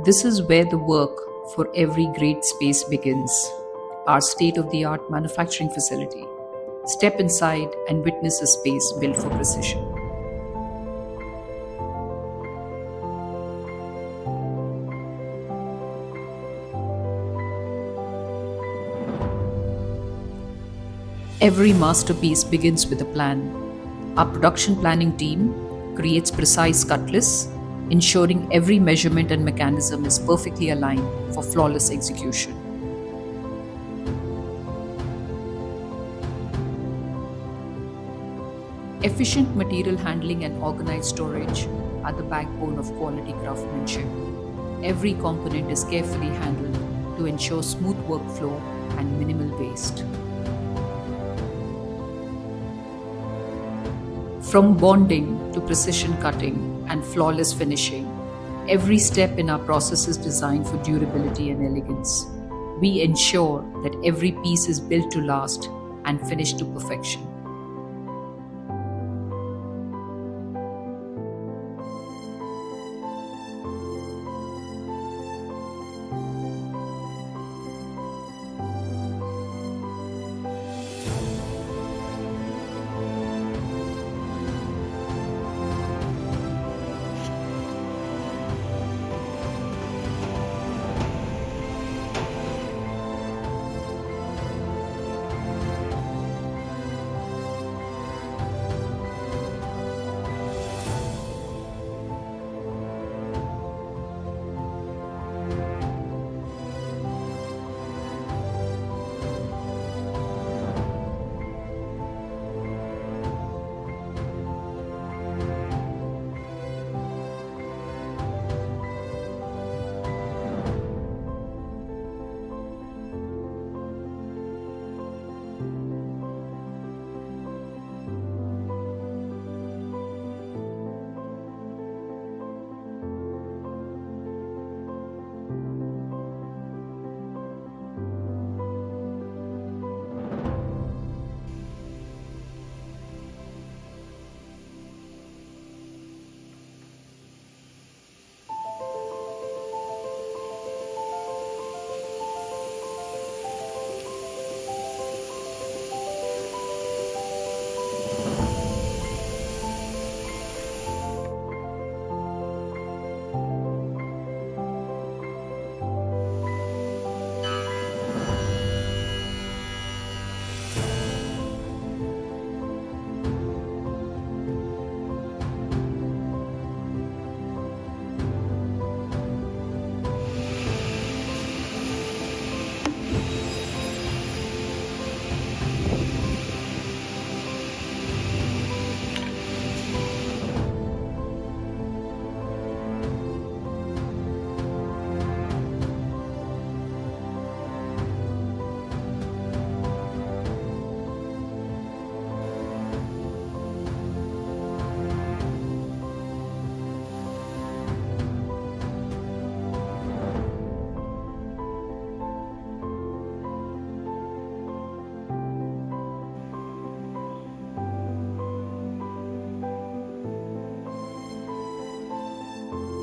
This is where the work for every great space begins. Our state of the art manufacturing facility. Step inside and witness a space built for precision. Every masterpiece begins with a plan. Our production planning team creates precise cut lists, ensuring every measurement and mechanism is perfectly aligned for flawless execution. Efficient material handling and organized storage are the backbone of quality craftsmanship. Every component is carefully handled to ensure smooth workflow and minimal waste. From bonding to precision cutting and flawless finishing, every step in our process is designed for durability and elegance. We ensure that every piece is built to last and finished to perfection.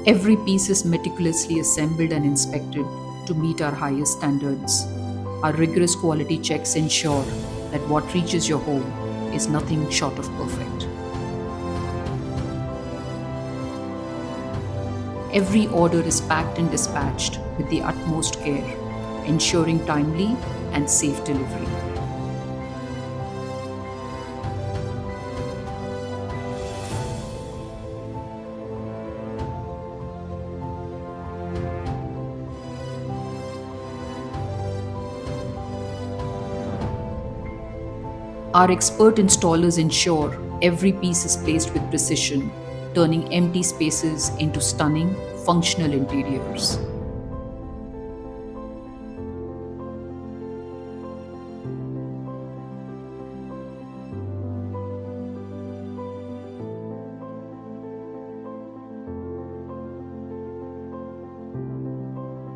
Every piece is meticulously assembled and inspected to meet our highest standards. Our rigorous quality checks ensure that what reaches your home is nothing short of perfect. Every order is packed and dispatched with the utmost care, ensuring timely and safe delivery. Our expert installers ensure every piece is placed with precision, turning empty spaces into stunning, functional interiors.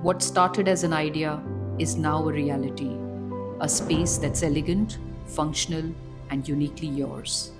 What started as an idea is now a reality, a space that's elegant, functional, and uniquely yours.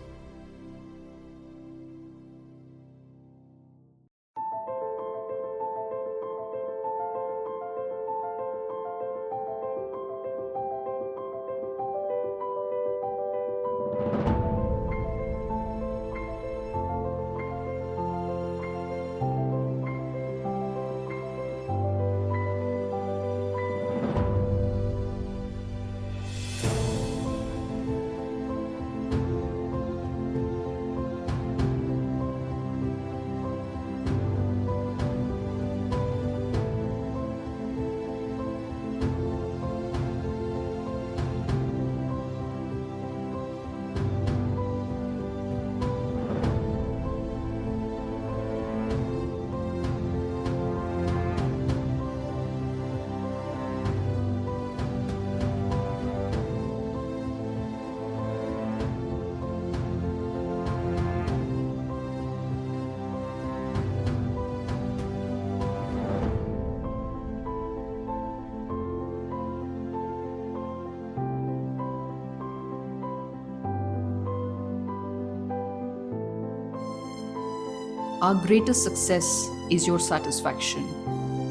Our greatest success is your satisfaction.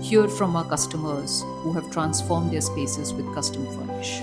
Hear from our customers who have transformed their spaces with Custom Furnish.